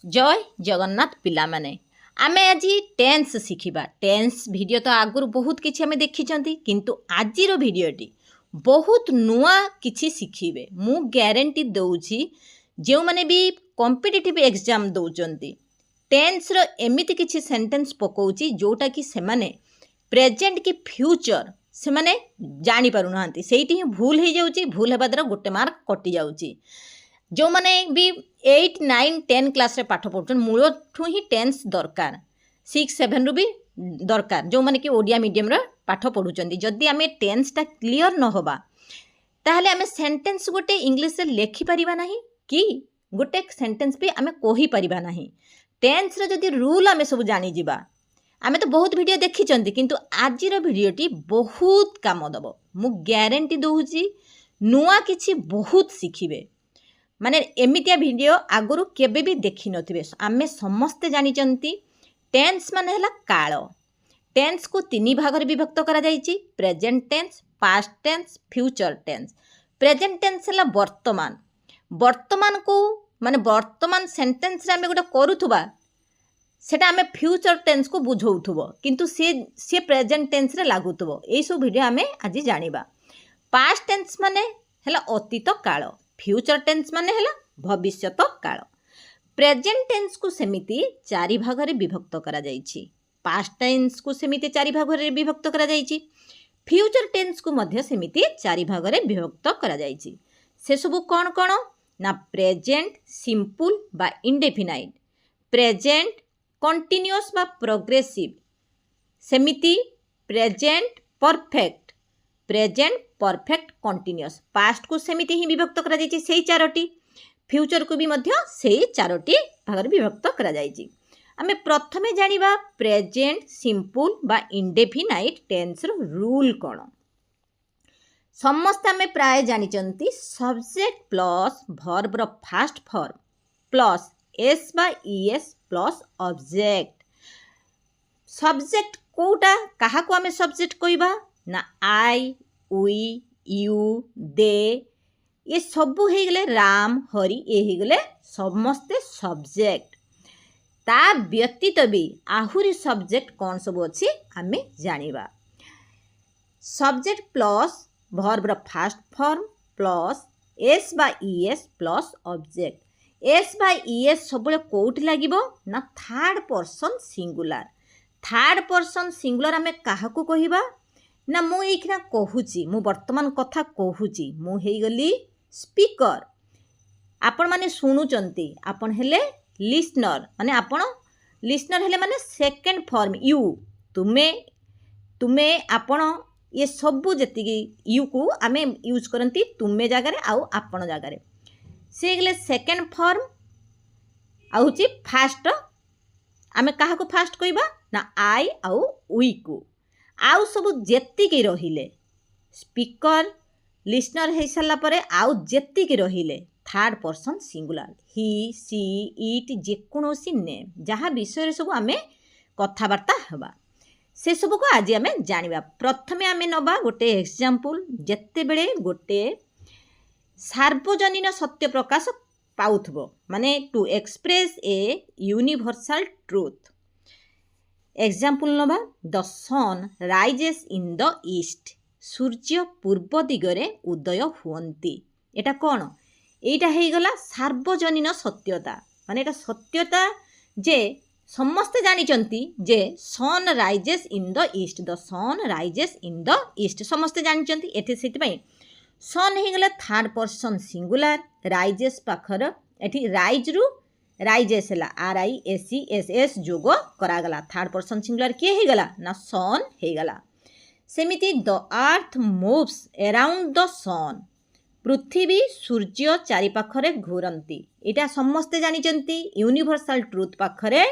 जय जगन्नाथ पिला माने आमे आज टेन्स शिखिबा। टेन्स वीडियो तो आगुर बहुत किछि आमे देखिचंती, किंतु आजिरो वीडियोटी बहुत नुआ किछि शिखिबे। मु ग्यारंटी दउछि जो माने भी कॉम्पिटिटिव एग्जाम दउचंती टेन्स रो एमिति किछि सेंटेंस पकोउछि जोटा कि से माने प्रेजेंट की फ्यूचर से माने जानि पारु नांती, सेठी ही भूल हे जाउछि। भूल हेबा द्वारा गोटे मार्क कटि जाउछि। जो माने भी 8, 9, 10 क्लास रे पाठ पढ़ुछन मूल ठू ही टेन्स दरकार, 6, 7 रु भी दरकार। जो माने कि ओडिया मीडियम रे पाठ पढ़ुछंती जदि आमे टेन्स टा क्लियर न होबा ताहले आमे सेंटेंस गोटे इंग्लिश रे लेखि परिबा नाही कि गोटे सेंटेंस भी आमे कोही परिबा नाही। टेन्स रे जदि रूल आमे सब जानि जिबा, आमे तो बहुत वीडियो देखिचंती किंतु आजिर वीडियोटी बहुत काम दबो। मु ग्यारंटी दउछि नुआ किछि बहुत शिखिबे। माने एमितिया वीडियो आगुरु केबे भी देखि नथिबे। आमे समस्ते जानिचंती टेन्स माने हला काल। टेन्स को 3 भाग रे विभक्त करा जायछि, present tense, past tense, future tense. Present tense हला वर्तमान। वर्तमान को माने वर्तमान सेंटेंस रे आमे गोटे करूथुबा सेटा आमे फ्यूचर टेन्स को बुझौथुबो किंतु से प्रेजेंट टेन्स रे लागुथुबो। एई सब वीडियो आमे आज जानिबा। पास्ट टेन्स माने हला अतीत काल, फ्यूचर टेन्स माने हला भविष्यत काल। प्रेजेंट टेन्स को सेमिति 4 भाग रे विभक्त करा जायछि, पास्ट टेन्स को सेमिति 4 भाग रे विभक्त करा जायछि, फ्यूचर टेन्स को मध्य सेमिति 4 भाग रे विभक्त करा जायछि। से सब कोन कोन ना प्रेजेंट सिंपल बा इंडेफिनाइट, प्रेजेंट कंटीन्यूअस बा प्रोग्रेसिव, सेमिति present perfect, present perfect continuous. Past को सेमिति ही विभक्त करा जायछि सेही 4टी, फ्यूचर को भी मध्य सेही 4टी भाग रे विभक्त करा जायछि। आमे प्रथमे जानिबा प्रेजेंट सिंपल बा इंडेफिनाइट टेन्स रो रूल कोन। समस्त आमे प्राय जानिचंती सब्जेक्ट प्लस वर्ब रो फर्स्ट फॉर्म प्लस एस बा ईएस प्लस ऑब्जेक्ट। सब्जेक्ट कोटा कहा को आमे सब्जेक्ट कहबा ना आई, वी, यू, दे, ये सबू हे गले राम, हरि, ये हे गले समस्ते सब्जेक्ट। ता व्यतीत भी आहुरी सब्जेक्ट कौन सब अच्छी आमे जानिबा। सब्जेक्ट प्लस वर्ब रो फर्स्ट फॉर्म प्लस एस बा ईएस प्लस ऑब्जेक्ट। एस बा ईएस सबले कोउठी लागिबो ना third person singular. Third person singular आमे काहा को कहिबा ना मु एखना कहूची, मु वर्तमान कथा कहूची, मु हेई गली स्पीकर, आपण माने सुनुचंती, आपण हेले लिसनर, माने आपण लिसनर हेले माने सेकंड फॉर्म यू, तुमे आपण, ये सबू जेतिकी यू को आमे यूज करंती तुमे जगारे आउ आपण जगारे। से गले सेकंड फॉर्म आउची फास्ट, आमे काहा को फास्ट कहबा ना आई आउ वी को। आउ सब जेतिकी रहिले स्पीकर लिसनर हे साला परे आउ जेतिकी रहिले third person singular, he, she, it, जे कोनोसी नेम जहा विषय रे सब आमे कथावार्ता हबा से सब को आज आमे जानिबा। प्रथमे आमे नबा गोटे एग्जांपल। जेते बेले गोटे सार्वजनीन सत्य प्रकाश पाउथबो माने to express a universal truth. Example नबा the sun rises in the east, सूर्य पूर्व दिगरे उदय हुअन्ति। एटा कोन, एटा हेई गला सार्वजनीन सत्यता, माने एटा सत्यता जे समस्त जानिचंती जे sun rises in the east, the sun rises in the east समस्त जानिचंती। एठी सेति पई सन हे गला थर्ड पर्सन सिंगुलर, राइजेस पाखर एठी राइज रु राइजेस हला RISES जोग करा गला, थर्ड पर्सन सिंगुलर के हे गला ना सन हे गला। सेमिति the earth moves around the sun, पृथ्वी सूर्य चारि पाखरे घूरंती। एटा समस्त जानिचंती यूनिवर्सल ट्रुथ पाखरे।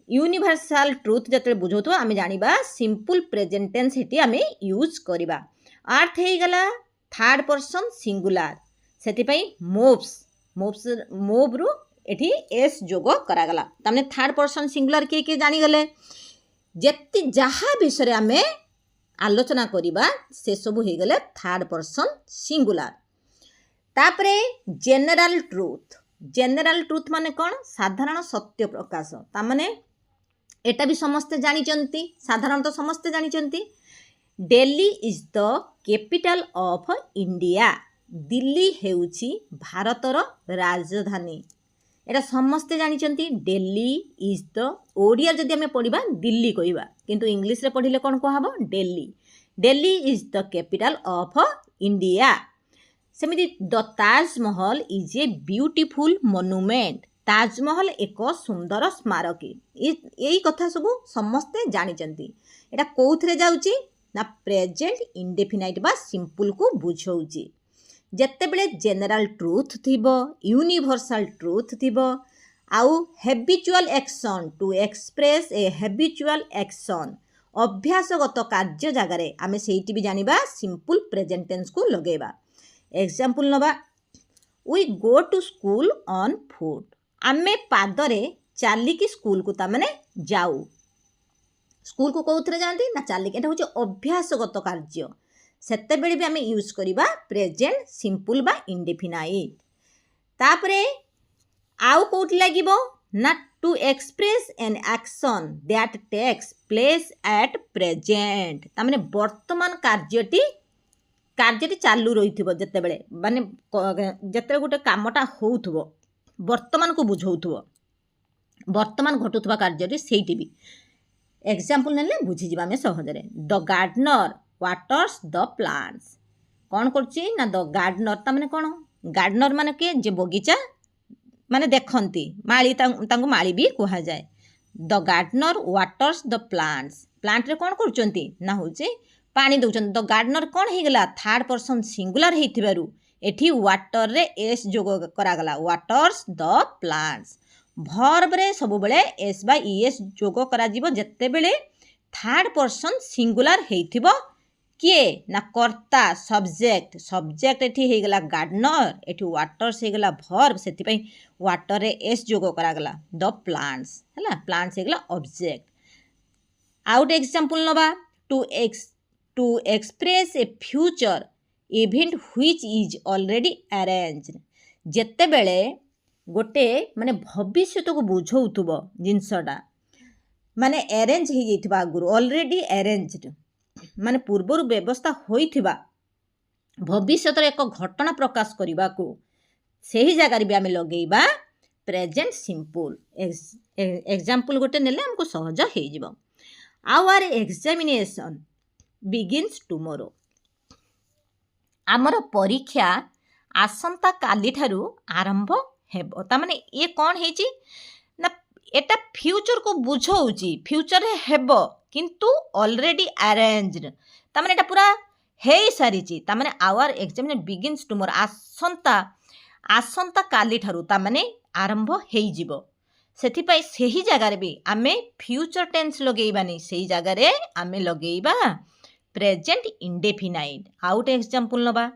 यूनिवर्सल ट्रुथ जते बुझौतो आमे जानिबा सिंपल प्रेजेंट टेंस हेटी आमे यूज करिबा। अर्थ हे गला थर्ड पर्सन सिंगुलर, सेति पई मूव रु एठी एस जोग करा गला। तामने थर्ड पर्सन सिंगुलर के जानि गले जेति जहा विषय आमे आलोचना करिबा से सब हे गले थर्ड पर्सन सिंगुलर। तापरे जेनरल ट्रुथ, जेनेराल ट्रुथ माने कौन साधारण सत्य प्रकाश तामाने एटा भी समस्ते जानिचंती साधारण तो समस्ते जानिचंती Delhi is the capital of India Delhi हेउची भारतर राजधानी एटा समस्ते जानिचंती दिल्ली इज द ओडिया जदि आमे पढिबा दिल्ली कहबा किंतु इंग्लिश रे पढिले कोन कहबो Delhi Delhi is the capital of India सेमिति the Taj Mahal is a beautiful monument Taj Mahal एक सुंदर स्मारकी यही कथा सब समस्ते जानिचंती एटा कोउथरे जाउची ना प्रेजेंट इंडेफिनाइट बा सिंपल को बुझौची जेतेबेले जेनेराल ट्रुथ थिबो यूनिवर्सल ट्रुथ थिबो आउ habitual action to express a habitual action अभ्यासगत कार्य जगार आमे सेठी भी जानिबा सिंपल प्रेजेंट टेंस को लगेबा एग्जांपल नबा we go to school on foot आमे पादरे चालिकी स्कूल को ता माने जाऊ स्कूल को कौथरे जानती ना चालिकी एटा होचे अभ्यासगत कार्य सेते बेले भी आमे यूज करिबा प्रेजेंट सिंपल बा इंडेफिनाइट तापरे आउ कोठी लागिबो ना to express an action that takes place at present ता माने वर्तमान कार्यटी चालू रहिथिबो जते बेले माने जते गोटे कामटा होउथबो वर्तमान को बुझौथबो वर्तमान घटुथबा कार्यटी सेठी भी एग्जांपल नेले बुझी जिबा में सहज रे the gardener waters the plants कौन करछि ना द गार्डनर ता माने कोन गार्डनर माने के जे बगीचा माने देखंती माली तांको माली भी कहा जाए the gardener waters the plants plant रे कौन करचंती ना होचे पानी दउचन द गार्डनर कौन हो गला थर्ड पर्सन सिंगुलर हेथिबारु एठी वाटर रे एस जोग करागला वाटर्स द प्लांट्स भर्ब रे सब बेले एस बाय ईएस जोग करा जीवो जत्ते बेले थर्ड पर्सन सिंगुलर हेथिबो किए ना कर्ता सब्जेक्ट एठी हे गला गार्डनर एठी वाटर्स हे गला भर्ब सेति पई वाटर रे एस जोग करागला द प्लांट्स हला प्लांट्स हे गला ऑब्जेक्ट आउट एग्जांपल नबा to express a future event which is already arranged जेते बेले गोटे माने भविष्य को बुझौथुबो जिनसटा माने अरेंज हे जैथिबा आगुरु ऑलरेडी अरेंज्ड माने पूर्वरु व्यवस्था होइथिबा भविष्यतर एक घटना प्रकाश करने को सही जगार भी आम लगेबा प्रेजेंट सिंपल एग्जांपल गोटे नेले हमको सहज हो आवर एग्जामिनेशन बिगिन्स टुमोरो आमर परीक्षा आसंता काली ठारू आरंभ हेबो ता माने ये कौन है ना एटा फ्यूचर को बुझौची फ्यूचर हेबो किंतु ऑलरेडी अरेंज्ड ता माने एटा पूरा हे सारी ता माने आवर एग्जामिनेशन बिगिन्स टुमोरो आसंता काली ठारू ता माने आरंभ हेई जिवो सेथि पई सही जगार भी आमे फ्यूचर टेंस लगेइबानी सही जगार आमे लगेइबा प्रेजेंट इंडेफिनाइट आउट एग्जांपल नबा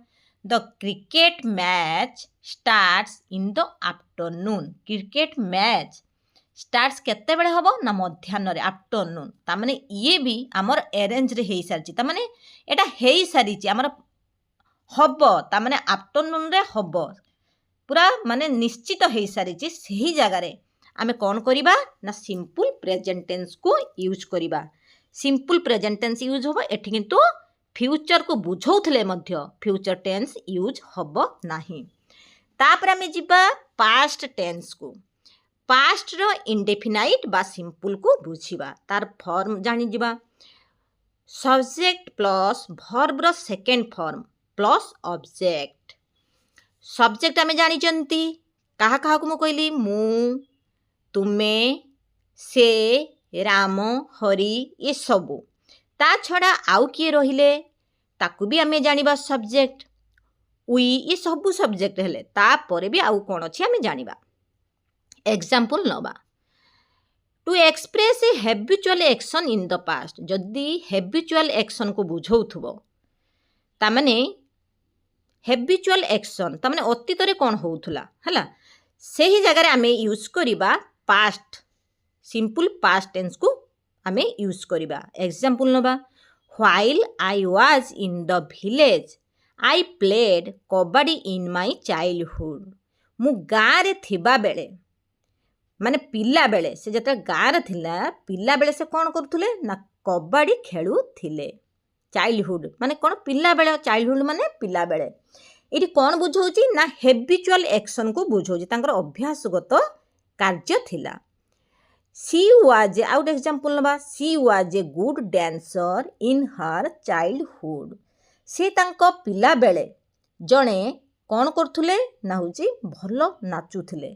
the cricket match starts in the afternoon cricket match starts केते बेले हबो ना मध्याह्न रे आफ्टरनून ता माने ये भी हमर अरेंज रे हेई सारची ता माने एटा हेई सारीची हमर हबो ता माने आफ्टरनून रे हबो पूरा माने निश्चित हेई सारीची सही जगह रे आमे कोन करिबा ना सिंपल प्रेजेंट टेंस को यूज करिबा सिंपल प्रेजेंट टेंस यूज होबो एठी किंतु फ्यूचर को बुझौथले मध्य फ्यूचर टेंस यूज होबो नाही तापर आमे जिबा पास्ट टेंस को पास्ट रो इंडेफिनाइट बा सिंपल को बुझिबा तार फॉर्म जानि जिबा सब्जेक्ट प्लस वर्ब रो second form plus object subject आमे जानि चंती कहा कहा को म कहली मु तुमे से राम हरि ये सबू ता छड़ा आउ किए रहिले ताकू भी आमे जानिबा सब्जेक्ट उई ये सबू सब्जेक्ट हेले ता परे भी आउ कोन अछि आमे जानिबा एग्जांपल नबा to express a habitual action in the past जदि हैबिचुअल एक्शन को बुझौथुबो ता माने हैबिचुअल एक्शन ता माने अतीत रे कोन होउथुला हला सही जगह रे आमे यूज करिबा पास्ट सिंपल पास्ट टेंस को आमे यूज करिबा एग्जांपल नबा while I was in the village I played kabaddi in my childhood मु गाँव थिबा बेले माने पिला बेले से जते गाँव थिला पिला बेले से कौन करुले ना कबाड़ी खेलुथिले। चाइल्डहुड माने कौन पिला बेले चाइल्डहुड माने पिला बेले ये कौन बुझाऊँ ना हेबिचुअल एक्शन को बुझाऊँ तांकर अभ्यासगत कार्य थिला। सी वाज आउट एग्जांपल नबा she was a good dancer in her childhood से तांको पिला बेले जणे कौन करथुले ना होची भलो नाचुथिले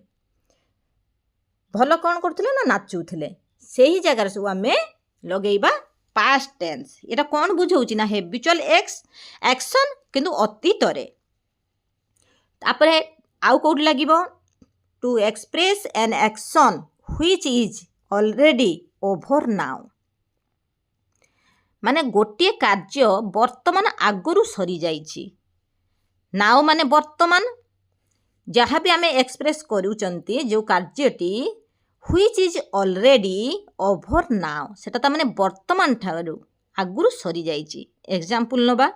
भलो कौन करथुले ना नाचुथिले सेही जगह सब आमे लगेइबा पास्ट टेंस। एटा कौन बुझाऊँ ना हेबिचुअल एक्शन किंतु अतीतरे। तापरे आउ कोड लागिबो to express an action which is already over now माने गोटे कार्य वर्तमान आगुरु सरी जाइछि। नाउ माने वर्तमान जहाँ भी आमे एक्सप्रेस करूचंती जो कार्यटी which is already over now सेटा ता माने वर्तमान ठारू आगुरु सरी जाइछि। एग्जांपल नबा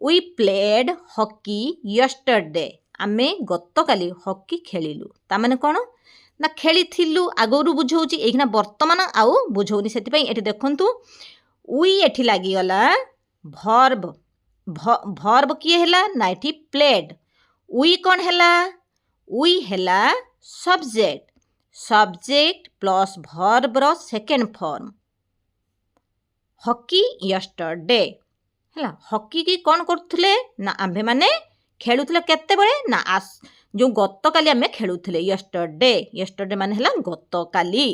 वी प्लेड हॉकी यस्टरडे आमे गतकाली हॉकी खेलिलु ता माने कोन ना खेलिथिलु आगुरु बुझौछि एखना वर्तमान आउ बुझौनी सेति पई एठी देखंतु वी एठी लागी गला वर्ब वर्ब किए हैला ना एठी प्लेड वी कोन हैला वी हैला सब्जेक्ट सब्जेक्ट प्लस वर्ब रो सेकेंड फॉर्म हॉकी यस्टरडे हैला हॉकी की कोन करथुले ना आम्भे माने खेलुथले केते बेले ना जो गतकाली आमे खेलुथले यस्टरडे माने हैला गतकाली।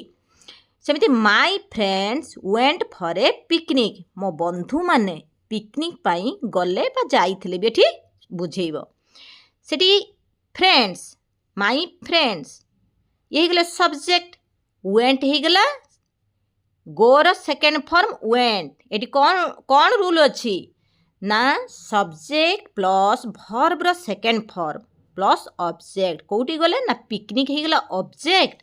सेमिति my friends went for a picnic मो बंधु माने पिकनिक पाई गले बा जाइथिले बेठी बुझेइबो सेठी फ्रेंड्स माय फ्रेंड्स ये गले सब्जेक्ट वेंट ही गला गोर सेकेंड फॉर्म वेंट एटी कौन कौन रूल अच्छी ना सब्जेक्ट प्लस वर्ब रो सेकेंड फॉर्म प्लस ऑब्जेक्ट कोठी गले ना पिकनिक ही गला ऑब्जेक्ट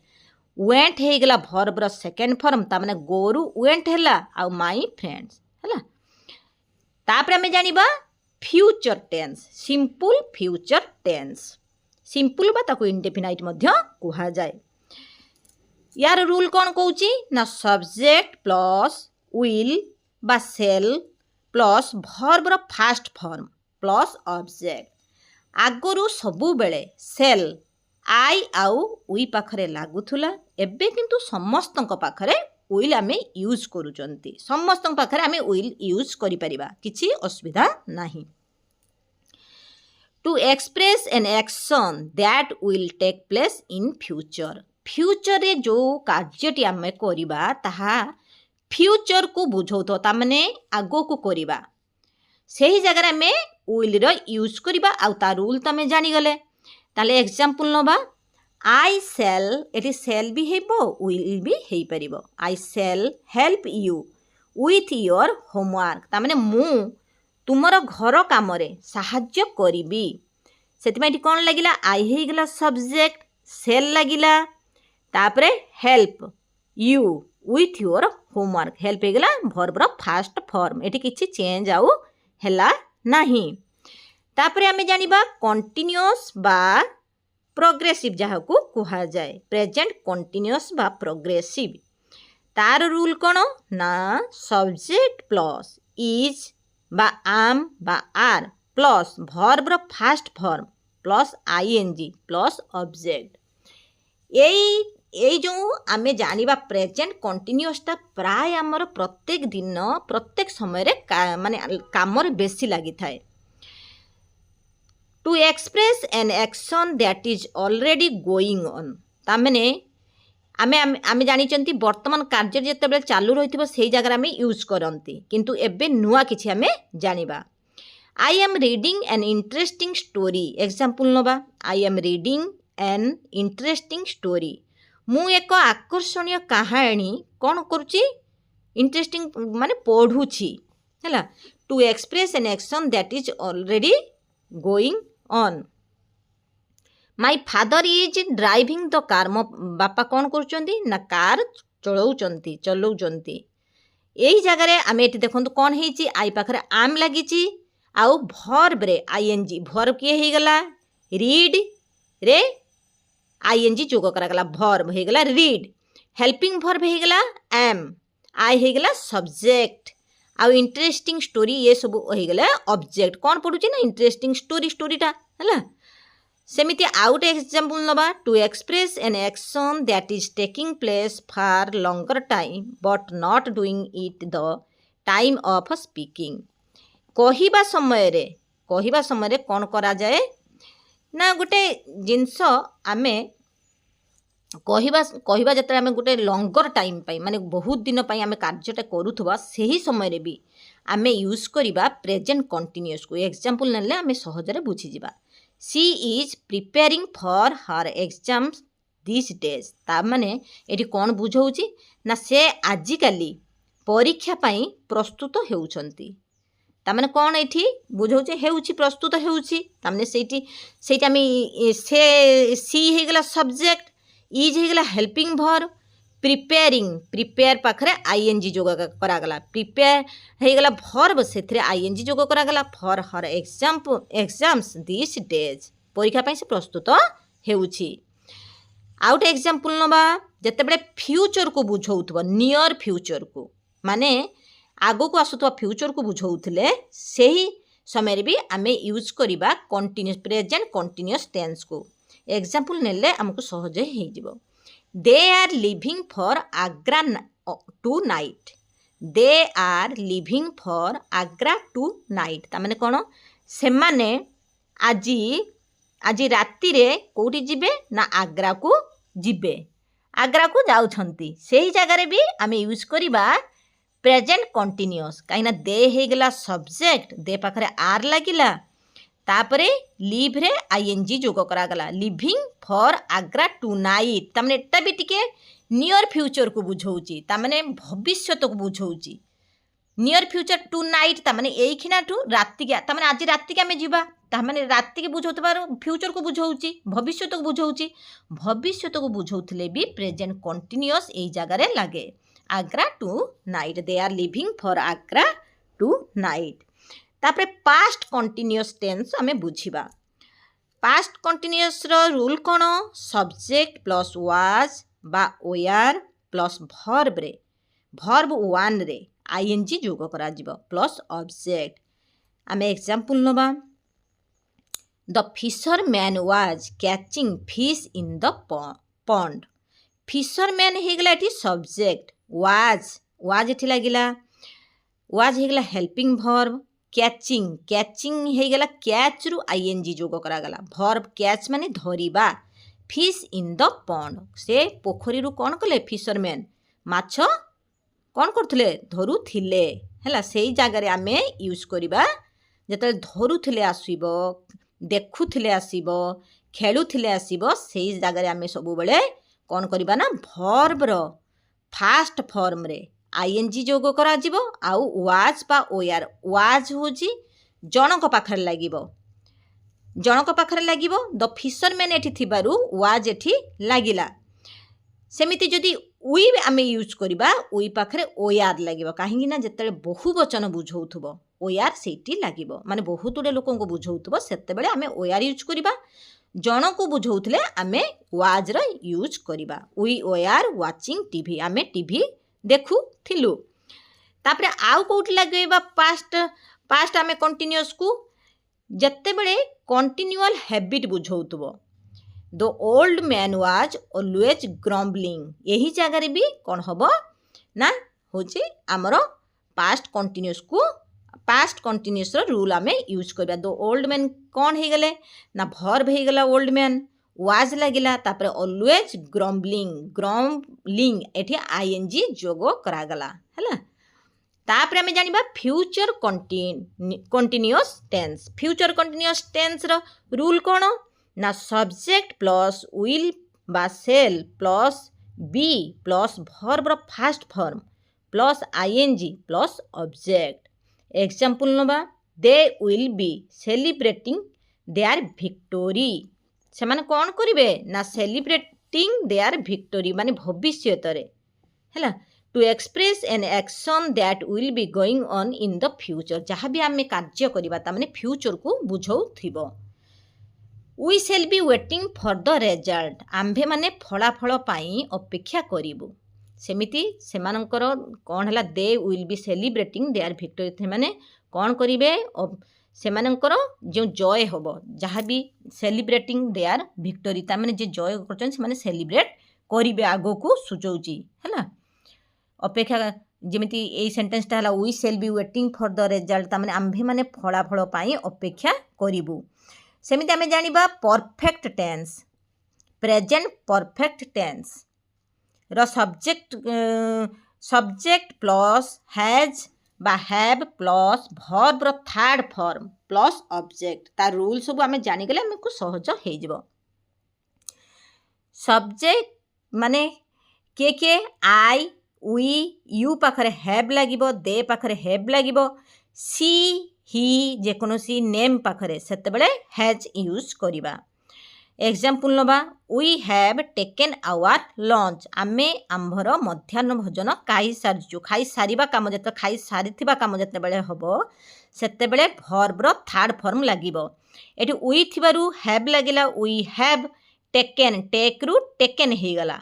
वेंट ही गला वर्ब रो सेकेंड फॉर्म ता माने गोरु वेंट हैला आ माय फ्रेंड्स हैला। तापर हमें जानिबा future tense simple future tense simple बा ताको इंडेफिनाइट मध्य कुहा जाए। यार रूल कौन कहूची ना सब्जेक्ट प्लस विल बा सेल प्लस वर्ब रो फास्ट फॉर्म प्लस ऑब्जेक्ट आगुरु सबु बेले सेल आई आउ वी पाखरे लागुथुला एबे किंतु समस्तंक पाखरे विल आमे यूज करूचंती समस्तंक पाखरे आमे विल यूज करि परिबा किछि असुविधा नाही। To express an action that will take place in future future रे जो कार्यटी आमे करिबा ताहा फ्यूचर को बुझौतो ता माने आगो को करिबा सेही जगह में विल रो यूज करिबा आ ता रूल तमे जानि गले। ताले एग्जांपल नबा आई सेल एटी सेल भी हेबो विल भी हेई परिबो I shall help you with your homework ता माने मु तुमर घर काम रे सहाय्य करिबी सेति में कोन लागिला आई हेई गला सब्जेक्ट सेल लागिला तापरे help you with your homework help हे गला वर्ब रो फास्ट फॉर्म एटी किछि चेंज आउ हैला नाही। तापरे आमे जानिबा कंटीन्यूअस बा प्रोग्रेसिव जहाँ को कुहा जाए प्रेजेंट कंटीन्यूअस बा प्रोग्रेसिव तार रूल कौन ना सब्जेक्ट प्लस इज बा आम बा आर प्लस वर्ब रो first form plus ING plus object यही जो आमे जानिबा प्रेजेंट कंटीन्यूअसटा प्राय आमर प्रत्येक दिन प्रत्येक समय रे माने काम रे बेसी लागि थाए। To express an action that is already going on तामेने आमे आमे जानिचंती वर्तमान कार्य जेतेबेले चालू रहिथिबो सेही जगह आमे यूज करंती किंतु एबे नुआ किछि आमे जानिबा। I am reading an interesting story example नबा I am reading an interesting story मु एक आकर्षणीय कहानी कौन करुची इंटरेस्टिंग माने पढ़ुची हैला। To express an action that is already going on my father is driving the car मो बापा कौन करुचंती ना कार चलाउचंती यही जगह आमे एठी देखंतु कौन हेची आई पाखरे आम लागिची आउ वर्ब रे आईएनजी वर्ब किए हे गला रीड रे आईएनजी जोग करागला वर्ब हो गला रीड हेल्पिंग वर्ब हो गला एम आई हो गला सब्जेक्ट आउ इंटरेस्टिंग स्टोरी ये सब हो गला ऑब्जेक्ट कौन पड़ुची ना इंटरेस्टिंग स्टोरीटा है सेमिति आउट एग्जांपल नबा to express an action that is taking place for longer time but not doing it the time of speaking कहिबा समय रे कौन करा जाए ना गोटे जिनस आमे कहवा जब आम गोटे लंगर टाइम माने बहुत दिन आम कार्यटा करूथबा सही समय रे भी आमे यूज करिबा प्रेजेंट कंटिन्यूअस को एग्जांपल नेले आमे सहजरे बुझी जिबा she is preparing for her exams this days ता माने एठी कौन बुझौची ना से आजिकाली परीक्षा पाई प्रस्तुत हेउछंती ताମାନେ कौन एठी बुझौचे हेउची प्रस्तुत हेउची ताମାନେ सेठी आमे से सी हे गला सब्जेक्ट इज हो गला हेल्पिंग वर्ब प्रिपेयर पाखरे आईएनजी जोग करागला प्रिपेयर हो गला वर्ब से आईएनजी जोग करागला for her exams this days परीक्षा पाई से प्रस्तुत हेउची आउट एग्जांपल नबा जतेबेले फ्यूचर को बुझौथबो नियर फ्यूचर को माने आगो को आसुथबा फ्यूचर को बुझौथले सही समय रे भी आमे यूज करिबा कंटीन्यूअस प्रेजेंट कंटीन्यूअस टेंस को एग्जांपल नेले हमको सहज हे जिवो they are living for Agra tonight they are living for Agra tonight ता माने कोन से माने आज राति रे कोठी जिबे ना आग्रा को जाउछंती सेही जगह रे भी आमे यूज करिबा प्रेजेंट कंटीन्यूअस कहीं दे हो गला सब्जेक्ट दे पाखरे आर लागिला तापरे लिव रे आईएनजी जोग करागला living for Agra tonight तामने एटा भी टिके नियर फ्यूचर को बुझौची तामने भविष्य को बुझौची नियर फ्यूचर टू नाइट तामने एई खिना टू राति के तामने आज राति के हमें जीवा तामने राति के बुझौतबार फ्यूचर को बुझौची भविष्य को बुझौची भविष्य को बुझौथले भी प्रेजेंट कंटीन्यूअस एई जगह रे लागे Agra tonight they are living for Agra tonight तापरे पास्ट कंटीन्यूअस टेंस हमें बुझिबा पास्ट कंटीन्यूअस रो रूल कोन सब्जेक्ट प्लस वाज बा ओआर प्लस वर्ब रे वर्ब वन रे आईएनजी जोग करा जिवो प्लस ऑब्जेक्ट आमे एग्जांपल नबा the fisherman was catching fish in the pond fisherman हे गला एठी सब्जेक्ट वाज एठी लागिला वाज हे गला हेल्पिंग वर्ब कैचिंग हे गला कैच रु आईएनजी जोग करा गला वर्ब कैच माने धरिबा फिश इन द पॉन्ड से पोखरी रु कोन कले फिशरमैन माछ कोन करथले धरुथिले हैला सेही जागा रे आमे यूज करिबा जते धरुथिले आसीबो देखुथिले आसीबो खेलुथिले आसीबो सेही जागा रे आमे सब बेले कोन करिबा ना वर्ब रो फास्ट फॉर्म रे आईएनजी जोग करा जिवो आउ वाज बा ओआर वाज होजी जनक पाखरे लागिबो द फिशरमैन एठी थिबारु वाज एठी लागिला सेमिति जदि उई आमे यूज करिबा उई पाखरे ओआर लागिबो काहेकि ना जतले बहुवचन बुझौथबो ओआर सेठी लागिबो माने बहुत उडे लोकन को बुझौथबो सेते बेले आमे ओआर यूज करिबा जन को बुझौथले आमे वाज रो यूज करिबा वी ओआर वाचिंग टीवी आमे टीवी देखु थिलु तापरे आउ कोठी लागेबा पास्ट आमे कंटीन्यूअस को जत्ते बेले कंटीन्यूअल हैबिट बुझौथबो the old man was always grumbling यही जगह रे भी कौन हबो ना होची हमरो पास्ट कंटीन्यूअस रो रूल आमे यूज करबा द ओल्ड मैन कौन हे गले ना वर्ब हे गला ओल्ड मैन वाज लागिला तापरे ऑलवेज ग्रम्बलिंग एठी आईएनजी जोगो करा गला हैला तापरे हमें जानिबा फ्यूचर कंटीन्यूअस टेंस रो रूल कोन ना सब्जेक्ट प्लस विल बा shall plus be plus verb रो first form plus ING plus object example नबा they will be celebrating their victory से माने कौन करिवे ना सेलिब्रेटिंग देयर विक्टोरी माने भविष्य रे हैला to express an action that will be going on in the future जहाँ भी आम कार्य करवा माने फ्यूचर को बुझौथिबो we shall be waiting for the result आम्भे माने फलाफल पाई अपेक्षा करिबु सेमिति सेमानंकर कौन है they will be celebrating their victory से माने कौन करिवे सेमानंकर जो जय होबो जहाँ भी सेलिब्रेटिंग देयर विक्टोरी ता माने जे जय करछन से माने सेलिब्रेट करिवे आगो को सुचौची हैला अपेक्षा जेमिति एई सेंटेंस ता हला we shall be waiting for the result ता माने आम्भे माने फलाफल पाई अपेक्षा करिबु सेमिति आमे जानिबा perfect tense present perfect tense रो सब्जेक्ट प्लस हैज बा हैव प्लस वर्ब रो थर्ड फॉर्म प्लस ऑब्जेक्ट ता रूल सब आमे जानि गले हमको सहज हे जिवो सब्जेक्ट माने के आई वी यू पाखरे हैव लागिबो दे पाखरे हैव लागिबो सी ही जेकोसी नेम पाखरे सेते बेले हैज यूज करिबा एग्जाम्पल नबा we have taken our lunch आमे आम्भर मध्याह्न भोजन खाई सारिचु खाई सारिबा काम जते खाई सारिथिबा काम जते बेले हबो सेते बेले वर्ब रो थर्ड फॉर्म लागिबो एठी वी थिबारु हैव लागिला वी हैव टेकन टेक रु टेकन हे गला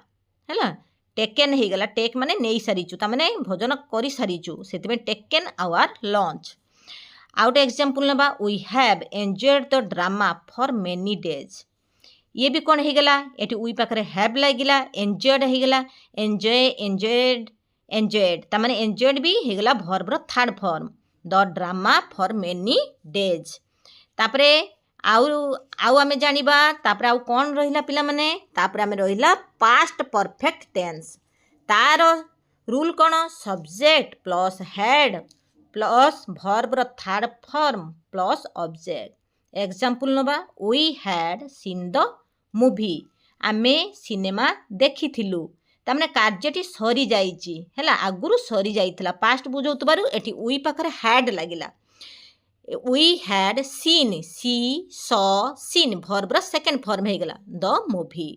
हैला टेकन हे गला टेक माने नेई सारिचु ता माने भोजन करि सारिचु सेति में टेकन आवर लंच आउट एग्जाम्पल नबा we have enjoyed the drama for many days ये भी कौन होगा ये वी पाखे हैव लगिला एन्जॉयड होगा एन्जॉयड ताने एन्जॉयड भी होगा वर्ब रो third form the drama for many days तापरे आउ आमे जानिबा तापरे आउ कौन रहिला पिला माने तापरे आमे रहिला पास्ट परफेक्ट टेंस तार रूल कौन subject plus had plus verb रो third form plus object example नबा we had seen the movie आमे सिनेमा देखिथिलु तामने कार्यटी सरी जाइची हैला आगुरु सरी जाइथिला पास्ट बुझौतबारु एठी वी पाखरे हैड लागिला we had seen see saw seen verb रो सेकंड फॉर्म हे गला the movie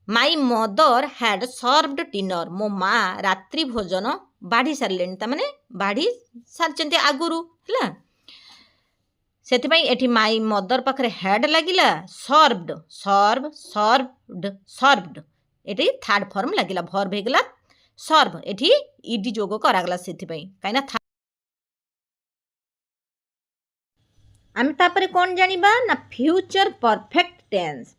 my mother had served dinner मो माँ रात्रि भोजन बाढ़ी सारलेनी तामने बाढ़ी सारचंती आगुरु हैला सेथिपाई एठी माई मदर पाखरे हेड लागिला सर्वड सर्व सर्वड सर्वड एठी थर्ड फॉर्म लागिला वर्ब हेगला सर्व एठी ईडी जोग करागला सेथिपाई काइना आम तापरे कोन जानिबा ना फ्यूचर परफेक्ट टेंस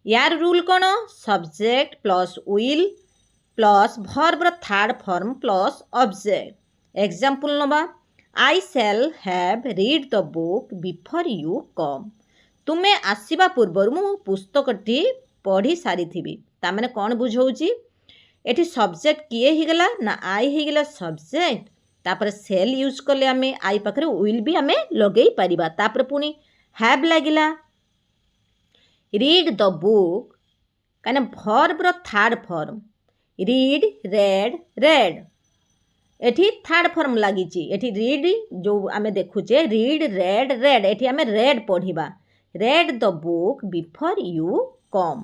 यार रूल कोन subject plus will plus verb रो third form plus object example नबा I shall have read the book before you come तुमे आसीबा पूर्वर मु पुस्तकटी पढ़ी सारी थी तामने कौन बुझौची एठी सब्जेक्ट किए ही गला ना आई ही गला सब्जेक्ट तापर सेल यूज करले आमे आई पाखरे विल भी आमे लगेई परिबा तापर पुनी हैव लागिला रीड द बुक काने वर्ब रो third form read read read एठी थर्ड फॉर्म लागिची एठी रीड जो आमे देखुचे रीड रेड रेड एठी आमे रेड पढ़िबा read the book before you come